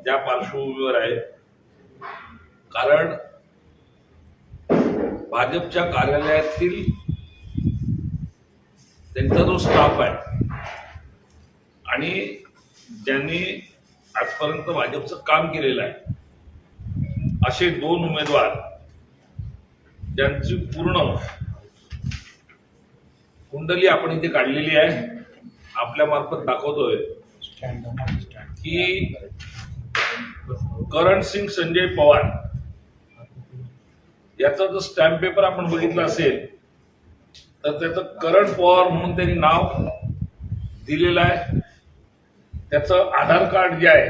त्या पार्श्वभूमीवर आहे, कारण भाजपच्या कार्यालयातील त्यांचा जो स्टाफ आहे आणि ज्यांनी आजपर्यंत भाजपचं काम केलेलं आहे असे दोन उमेदवार ज्यांची पूर्ण कुंडली आपण इथे काढलेली आहे, आपल्या मार्फत दाखवतोय की करण सिंग संजय पवार याचा जर स्टॅम्प पेपर आपण बघितला असेल तर त्याचं करण पवार म्हणून त्यांनी नाव दिलेलं आहे. त्याचं आधार कार्ड जे आहे,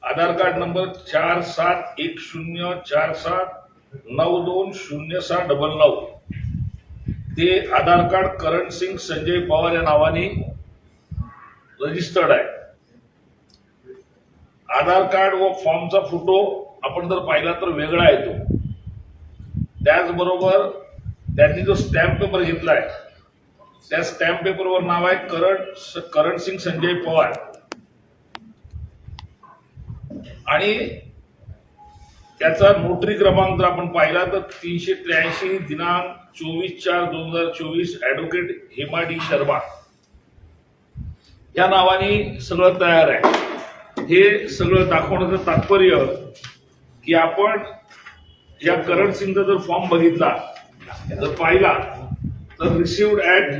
आधार कार्ड नंबर 471047920699 ते आधार कार्ड करण सिंग संजय पवार या नावाने रजिस्टर्ड आहे. आधार कार्ड व फॉर्मचा फोटो आपण जर पाहिला तर वेगळा येतो. त्याचबरोबर त्यांनी जो स्टॅम्प पेपर घेतलाय त्या स्टॅम्प पेपरवर नाव आहे करण सिंग संजय पवार आणि त्याचा नोटरी क्रमांक जर आपण पाहिला तर 383 दिनांक 24/4/2024 ऍडव्होकेट हेमा डी शर्मा या नावाने सगळं तयार आहे. हे सगळं दाखवण्याचं तात्पर्य की आपण या करण सिंगचा जर फॉर्म बघितला जर पाहिला तर रिसिव्ड ऍट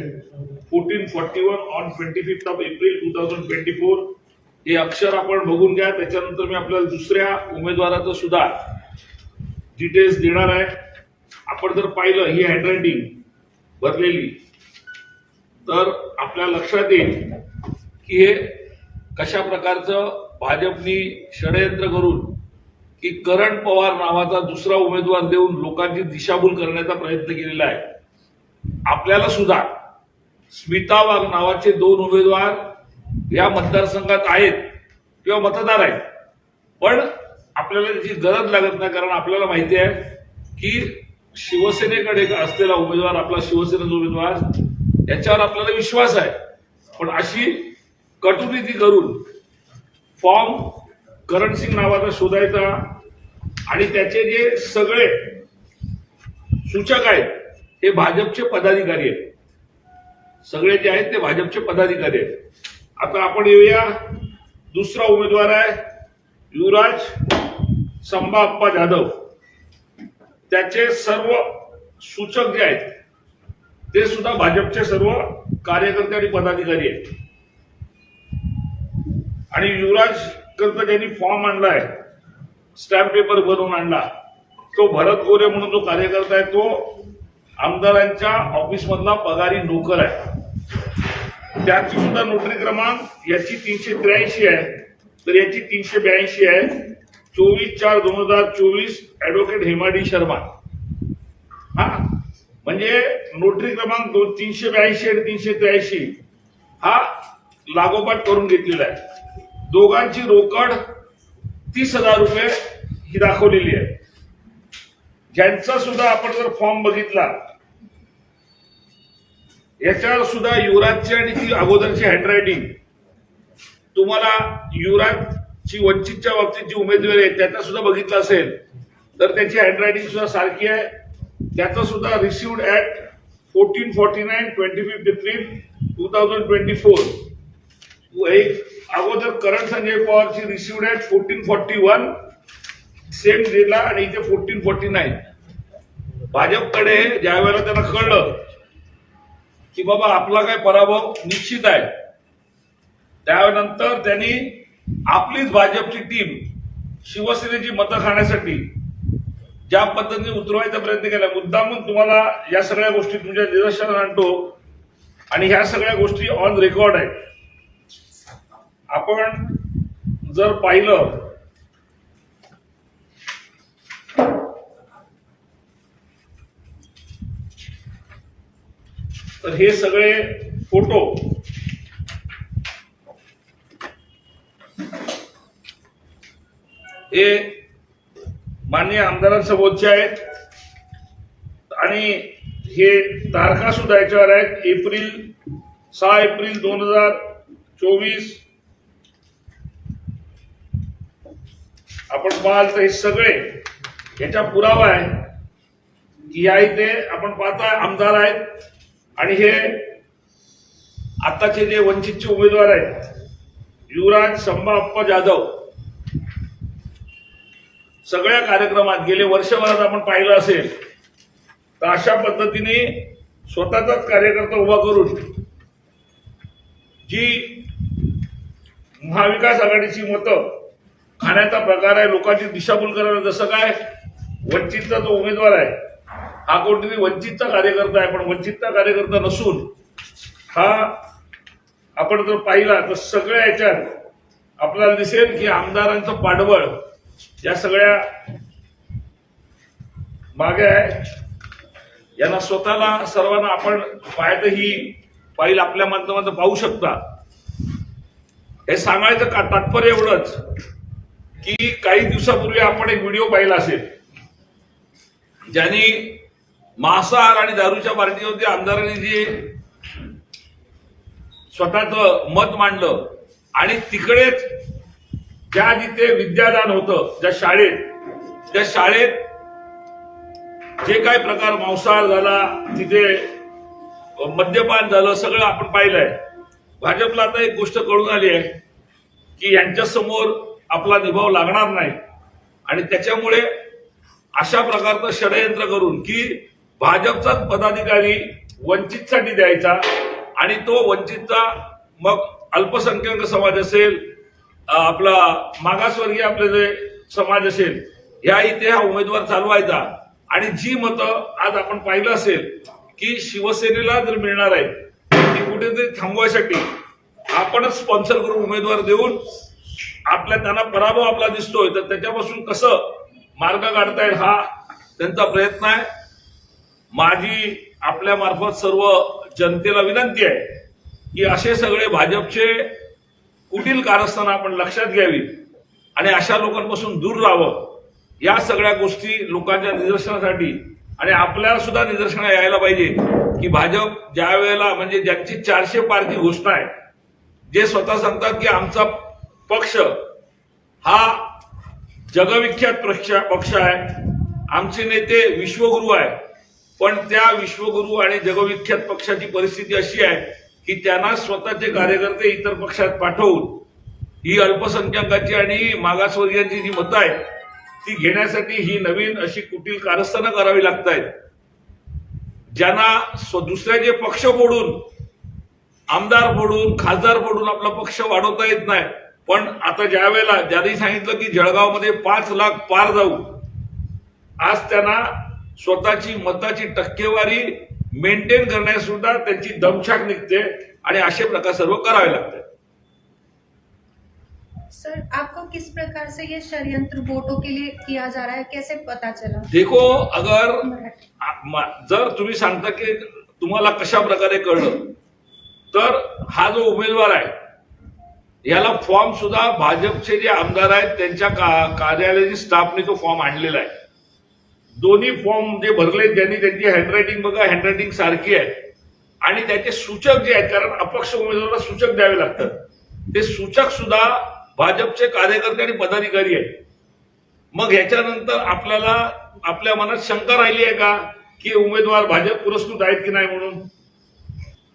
1441 ऑन 25 एप्रिल 2024 हे अक्षर आपण बघून घ्या. त्याच्यानंतर मी आपल्याला दुसऱ्या उमेदवाराचं सुद्धा डिटेल्स देणार आहे. आपण जर पाहिलं ही हँडरायटिंग भरलेली तर आपल्या लक्षात येईल की हे कशा प्रकारचं भाजपनी षडयंत्र करून की करण पवार नावाचा दुसरा उमेदवार देऊन लोकांची दिशाभूल करण्याचा प्रयत्न केलेला आहे. आपल्याला सुद्धा स्मिता वाघ नावाचे दोन उमेदवार या मतदारसंघात आहेत किंवा मतदार आहेत, पण आपल्याला त्याची गरज लागत नाही, कारण आपल्याला माहिती आहे की शिवसेनेकडे असलेला उमेदवार आपला शिवसेनेचा उमेदवार याच्यावर आपल्याला विश्वास आहे. पण अशी कटुनीती करून फॉर्म करण सिंग नावाचा शोधायचा आणि त्याचे जे सगळे सूचक आहेत हे भाजपचे पदाधिकारी आहेत, सगळे जे आहेत ते भाजपचे पदाधिकारी आहेत. आता आपण येऊया, दुसरा उमेदवार आहे युवराज संभाप्पा जाधव. त्याचे सर्व सूचक जे आहेत ते सुद्धा भाजपचे सर्व कार्यकर्ते आणि पदाधिकारी आहेत. आणि युवराज करता ज्यांनी फॉर्म आणलाय, स्टॅम्प पेपर बनवून आणला, तो भरत गोरे म्हणून जो कार्यकर्ता आहे तो आमदारांच्या ऑफिस मधला पगारी नोकर आहे. त्याची सुद्धा नोटरी क्रमांक याची 383 आहे तर याची 382 आहे. 24/4/2024 ऍडव्होकेट हेमा डी शर्मा. हा म्हणजे नोटरी क्रमांक 382 आणि 383 हा लागोपाठ करून घेतलेला आहे. दोघांची रोकड 30,000 रुपये ही दाखवलेली आहे. ज्यांचा सुद्धा आपण जर फॉर्म बघितला याच्यावर सुद्धा युवराजची आणि ती अगोदरची हँडरायटिंग तुम्हाला युवराजची वंचितच्या बाबतीत जी उमेदवारी आहे त्याचा सुद्धा बघितलं असेल तर त्याची हँडरायटिंग सुद्धा सारखी आहे. त्याचं सुद्धा रिसिव्ड ऍट 1449 25 एप्रिल 2024. एक अगोदर करण संजय पवारची रिसिव्ड ऍट 1441 सेम डेला आणि इथे 1449. भाजपकडे ज्या वेळेला त्यांना कळलं की बाबा आपला काय पराभव निश्चित आहे, त्यानंतर त्यांनी आपलीच भाजपची टीम शिवसेनेची मतं खाण्यासाठी ज्या पद्धतीने उतरवायचा प्रयत्न केला, मुद्दामून तुम्हाला या सगळ्या गोष्टी तुमच्या निदर्शनास आणतो आणि ह्या सगळ्या गोष्टी ऑन रेकॉर्ड आहेत. आपण जर पाहिलं तर हे सगळे फोटो हे माननीय आमदारांसमोरचे आहेत आणि हे तारखा सुद्धा याच्यावर आहेत. 6 एप्रिल 2024 आपण पाहाल तर हे सगळे याचा पुरावा आहे की या इथे आपण पाहता आमदार आहेत आणि हे आताचे जे वंचितचे उमेदवार आहेत युवराज संभाप्पा जाधव सगळ्या कार्यक्रमात गेले वर्षभरात आपण पाहिलं असेल तर अशा पद्धतीने स्वतःचाच कार्यकर्ता उभा करून जी महाविकास आघाडीची मतं खाण्याचा प्रकार आहे, लोकांची दिशाभूल करायला, जसं काय वंचितचा जो उमेदवार आहे हा कोणतरी वंचितचा कार्यकर्ता आहे, पण वंचितचा कार्यकर्ता नसून हा आपण जर पाहिला तर सगळ्या याच्यात आपल्याला दिसेल की आमदारांचं पाठबळ या सगळ्या मागे आहे. यांना स्वतःला सर्वांना आपण पाहत ही फाईल आपल्या माध्यमातून पाहू शकता. हे सांगायचं का तात्पर्य एवढंच की काही दिवसापूर्वी आपण एक व्हिडिओ पाहिला असेल ज्यांनी मांसाहार आणि दारूच्या पार्टीवरती आमदारांनी जे स्वतःच मत मांडलं आणि तिकडेच ज्या जिथे विद्यादान होतं त्या शाळेत जे काही प्रकार मांसाहार झाला, तिथे मद्यपान झालं, सगळं आपण पाहिलंय. भाजपला आता एक गोष्ट कळून आली आहे की यांच्या समोर आपला निभाव लागणार नाही आणि त्याच्यामुळे अशा प्रकारचं षडयंत्र करून की भाजपचाच पदाधिकारी वंचितसाठी द्यायचा आणि तो वंचितचा मग अल्पसंख्याक समाज असेल, आपला मागासवर्गीय आपले जे समाज असेल, ह्या इथे हा उमेदवार चालवायचा आणि जी मतं आज आपण पाहिलं असेल की शिवसेनेला जर मिळणार आहे ती कुठेतरी थांबवायसाठी आपणच स्पॉन्सर करून उमेदवार देऊन आपल्या त्यांना पराभव आपला दिसतोय तर त्याच्यापासून कसं मार्ग काढता येईल हा त्यांचा प्रयत्न आहे. माझी आपल्या मार्फत सर्व जनतेला विनंती आहे की असे सगळे भाजपचे कुटील कारस्थानं आपण लक्षात घ्यावी आणि अशा लोकांपासून दूर राहावं. या सगळ्या गोष्टी लोकांच्या निदर्शनासाठी आणि आपल्याला सुद्धा निदर्शना यायला पाहिजे की भाजप ज्या वेळेला म्हणजे ज्यांची 400 पारची घोषणा आहे, जे स्वतः सांगतात की आमचा पक्ष हा जगविख्यात पक्ष आहे, आमचे नेते विश्वगुरू आहे, पण त्या विश्वगुरू आणि जगविख्यात पक्षाची परिस्थिती अशी आहे की त्यांना स्वतःचे कार्यकर्ते इतर पक्षात पाठवून ही अल्पसंख्याकांची आणि मागासवर्गीयांची जी मतं आहेत ती घेण्यासाठी ही नवीन अशी कुटील कारस्थानं करावी लागत आहेत. ज्यांना दुसऱ्याचे पक्ष फोडून, आमदार फोडून, खासदार फोडून आपला पक्ष वाढवता येत नाही. पण आता ज्या वेळेला ज्यांनी सांगितलं की जळगावमध्ये 5 लाख पार जाऊ, आज त्यांना स्वतःची मताची टक्केवारी मेंटेन करण्यास सुद्धा त्यांची दमछाक निघते आणि असे प्रकार सर्व करावे लागतात. सर, आपको किस प्रकार से ये षड्यंत्र वोटों के लिए किया जा रहा है, कैसे पता चला? देखो, अगर जर तुम्ही सांगता की तुम्हाला कशा प्रकारे कळलं तर हा जो उमेदवार आहे याला फॉर्म सुद्धा भाजपचे जे आमदार आहेत त्यांच्या कार्यालयाची स्टाफने तो फॉर्म आणलेला आहे. दोन्ही फॉर्म जे भरले ज्यांनी त्यांची हँडरायटिंग बघा, हँडरायटिंग सारखी आहे आणि त्याचे सूचक जे आहेत, कारण अपक्ष उमेदवाराला सूचक द्यावे लागतात, ते सूचक सुद्धा भाजपचे कार्यकर्ते आणि पदाधिकारी आहेत. मग ह्याच्यानंतर आपल्याला आपल्या मनात शंका राहिली आहे का की उमेदवार भाजप पुरस्कृत आहेत की नाही म्हणून?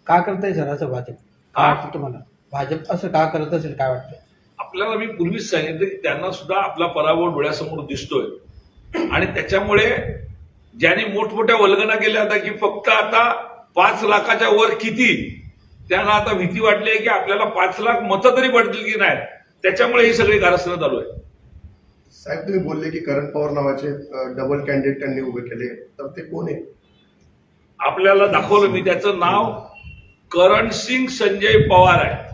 का करताय सर असं भाजप? काय वाटतं तुम्हाला भाजप असं का करत असेल, काय वाटतं आपल्याला? मी पूर्वीच सांगितलं की त्यांना सुद्धा आपला पराभव डोळ्यासमोर दिसतोय आणि त्याच्यामुळे ज्यांनी मोठमोठ्या वल्गना केल्या होत्या की फक्त आता 5 लाखाच्या वर किती, त्यांना आता भीती वाटली आहे की आपल्याला 5 लाख मतं तरी पडतील की नाही, त्याच्यामुळे ही सगळी कारस्थानं चालू आहे. साहेब, तुम्ही बोलले की करण पवार नावाचे डबल कॅन्डिडेट त्यांनी उभे केले, तर ते कोण आहे? आपल्याला दाखवलं मी, त्याचं नाव करणसिंग संजय पवार आहे.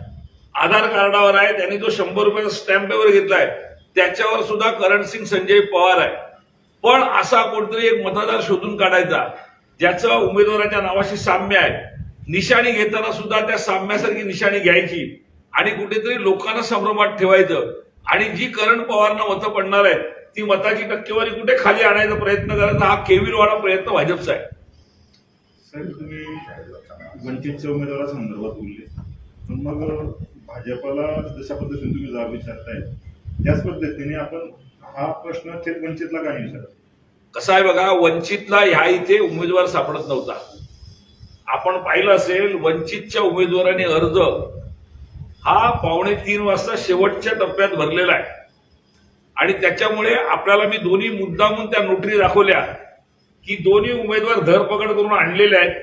आधार कार्डावर आहे, त्यांनी जो 100 रुपयाचा स्टॅम्प पेपर घेतलाय त्याच्यावर सुद्धा करणसिंग संजय पवार आहे. पण असा कोणतरी एक मतदार शोधून काढायचा ज्याचं उमेदवाराच्या नावाशी साम्य आहे. निशाणी घेताना सुद्धा त्या साम्यासारखी निशाणी घ्यायची आणि कुठेतरी लोकांना संभ्रमात ठेवायचं आणि जी करण पवारना मतं पडणार आहेत ती मताची टक्केवारी कुठे खाली आणायचा प्रयत्न करायचा, हा केविलवाडा प्रयत्न भाजपचा आहे. साहेब, तुम्ही वंचितच्या उमेदवारासंदर्भात बोलले, पण मग भाजपला जशा पद्धतीने तुम्ही जाब विचारताय त्याच पद्धतीने आपण हा प्रश्न थेट वंचितला का नाही विचारत? कसं आहे बघा, वंचितला ह्या इथे उमेदवार सापडत नव्हता. आपण पाहिलं असेल, वंचितच्या उमेदवारांनी अर्ज हा 2:45 वाजता शेवटच्या टप्प्यात भरलेला आहे. आणि त्याच्यामुळे आपल्याला मी दोन्ही मुद्दामून त्या नोटरी दाखवल्या की दोन्ही उमेदवार धरपकड करून आणलेले आहेत.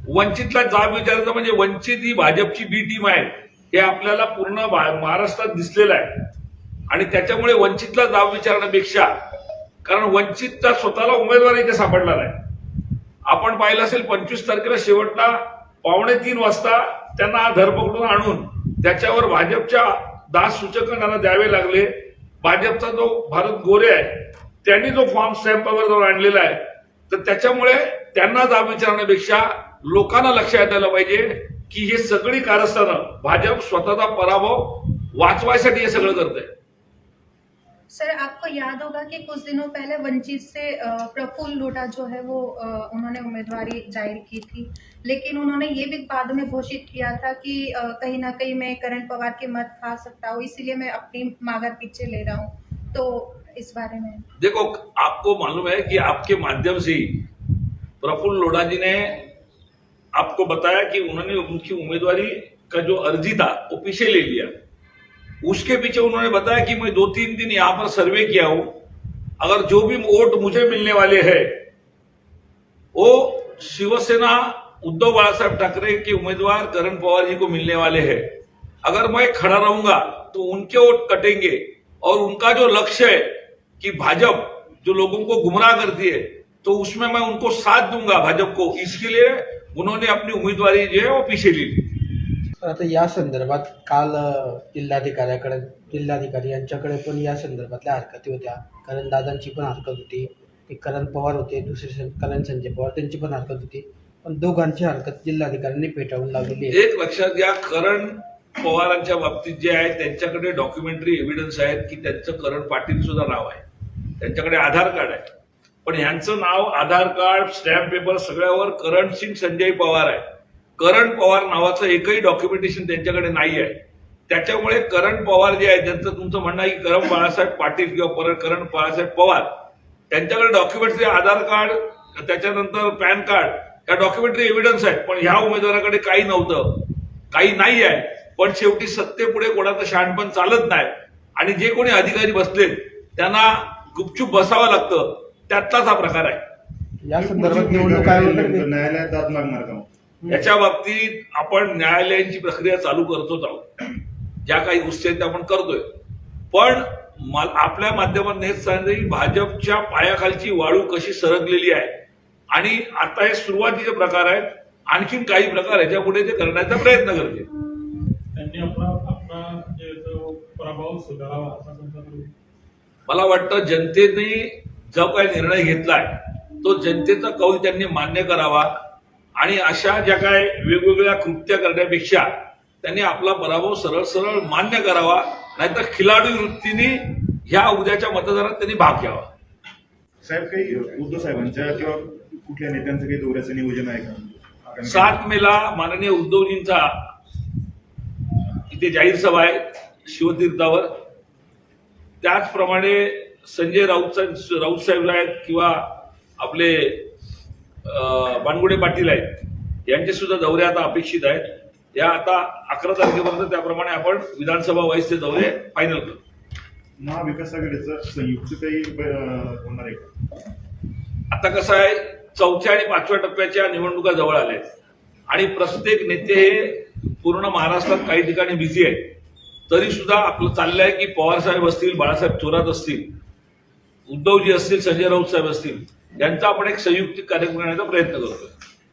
वंचितला जाब विचारायचं म्हणजे वंचित ही भाजपची बी टीम आहे हे आपल्याला पूर्ण महाराष्ट्रात दिसलेलं आहे. आणि त्याच्यामुळे वंचितला जाब विचारण्यापेक्षा, कारण वंचितचा स्वतःला उमेदवार इथे सापडला नाही. आपण पाहिलं असेल 25 तारखेला शेवटला 2:45 वाजता त्यांना धरपकडून आणून त्याच्यावर भाजपच्या 10 सूचकांना द्यावे लागले. भाजपचा जो भारत गोरे आहे त्यांनी जो फॉर्म स्टॅम्पवर जाऊन आणलेला आहे, तर त्याच्यामुळे त्यांना जाब विचारण्यापेक्षा लोकांना लक्षात यायला पाहिजे की हे सगळी कारस्थानं भाजप स्वतःचा पराभव वाचवायसाठी हे सगळं करते. सर, आपको याद होगा कि कुछ दिनों पहले वंचित से प्रफुल्ल लोढ़ा जो है वो उन्होंने उम्मीदवारी जाहिर की थी, लेकिन उन्होंने ये भी बाद में घोषित किया था कि कहीं ना कहीं मैं करण पवार के मत खा सकता हूँ, इसीलिए मैं अपनी मांगर पीछे ले रहा हूँ. तो इस बारे में देखो, आपको मालूम है कि आपके माध्यम से प्रफुल्ल लोढ़ा जी ने आपको बताया कि उन्होंने उनकी उम्मीदवारी का जो अर्जी था वो पीछे ले लिया. उसके पीछे उन्होंने बताया कि मैं 2-3 दिन यहां पर सर्वे किया हूं, अगर जो भी वोट मुझे मिलने वाले हैं वो शिवसेना उद्धव बाळासाहेब ठाकरे के उम्मीदवार करण पवार जी को मिलने वाले हैं. अगर मैं खड़ा रहूंगा तो उनके वोट कटेंगे और उनका जो लक्ष्य है कि भाजपा जो लोगों को गुमराह करती है तो उसमें मैं उनको साथ दूंगा भाजपा को. इसके लिए उन्होंने अपनी उम्मीदवारी जो है वो पीछे ली. आता या संदर्भात काल जिल्हाधिकारी यांच्याकडे पण या संदर्भातल्या हरकती होत्या. करण दादांची पण हरकत होती, ते करण पवार होते, दुसरे करण संजय पवार त्यांची पण हरकत होती. पण दोघांची हरकत जिल्हाधिकाऱ्यांनी पेटाळून लावलेली आहे. एक लक्षात घ्या, करण पवारांच्या बाबतीत जे आहे त्यांच्याकडे डॉक्युमेंटरी एव्हिडन्स आहेत की त्यांचं करण पाटील सुद्धा नाव आहे, त्यांच्याकडे आधार कार्ड आहे. पण यांचं नाव, आधार card, stamp paper सगळ्यावर Karan Singh Sanjay Pawar आहे. करण पवार नावाचं एकही डॉक्युमेंटेशन त्यांच्याकडे नाही आहे. त्याच्यामुळे करण पवार जे आहे, त्यांचं तुमचं म्हणणं आहे की करण बाळासाहेब पाटील किंवा करण बाळासाहेब पवार, त्यांच्याकडे डॉक्युमेंटरी आधार कार्ड, त्याच्यानंतर पॅन कार्ड, या डॉक्युमेंटरी एव्हिडन्स आहेत. पण ह्या उमेदवाराकडे काही नव्हतं, काही नाही आहे. पण शेवटी सत्तेपुढे कोणाचं शहाणपण चालत नाही आणि जे कोणी अधिकारी बसलेत त्यांना गुपचूप बसावं लागतं. त्यातलाच हा प्रकार आहे. या संदर्भात निवडणूक आयोगाकडे न्यायालयात दाद मागणार का? याच्या बाबतीत आपण न्यायालयांची प्रक्रिया चालू करतोच आहोत. ज्या काही गोष्टी आहेत त्या आपण करतोय. पण आपल्या माध्यमातून हेच सांगितलं की भाजपच्या पायाखालची वाळू कशी सरकलेली आहे आणि आता हे सुरुवातीचे प्रकार आहेत. आणखीन काही प्रकार ह्याच्या पुढे ते करण्याचा प्रयत्न करतील. त्यांनी आपला जो प्रभाव सुधारावा असा तुमचा मला वाटतं जनतेने जो काही निर्णय घेतलाय तो जनतेचा कौल त्यांनी मान्य करावा आणि अशा ज्या काय वेगवेगळ्या कृत्या करण्यापेक्षा त्यांनी आपला पराभव सरळ सरळ मान्य करावा, नाहीतर खिलाडू वृत्तीने ह्या उद्याच्या मतदानात त्यांनी भाग घ्यावा. साहेब, काही उद्धव साहेबांच्या किंवा कुठल्या नेत्यांचं काही दौऱ्याचं नियोजन आहे का? 7 मेला माननीय उद्धवजींचा इथे जाहीर सभा आहे शिवतीर्थावर. त्याचप्रमाणे संजय राऊत साहेब आहेत किंवा आपले बानगुडे पाटील आहेत, यांचे सुद्धा दौरे आता अपेक्षित आहेत. या आता 11 तारखेपर्यंत त्याप्रमाणे आपण विधानसभा वाईजचे दौरे फायनल करू. महाविकास आघाडीचं संयुक्त काही होणार आहे का? आता कसं आहे, 4थ्या आणि 5व्या टप्प्याच्या निवडणुका जवळ आल्या आहेत आणि प्रत्येक नेते हे पूर्ण महाराष्ट्रात काही ठिकाणी बिझी आहेत. तरी सुद्धा आपलं चाललंय की पवार साहेब असतील, बाळासाहेब थोरात असतील, उद्धवजी असतील, संजय राऊत साहेब असतील, यांचा आपण एक संयुक्त कार्यक्रम करण्याचा प्रयत्न करतोय.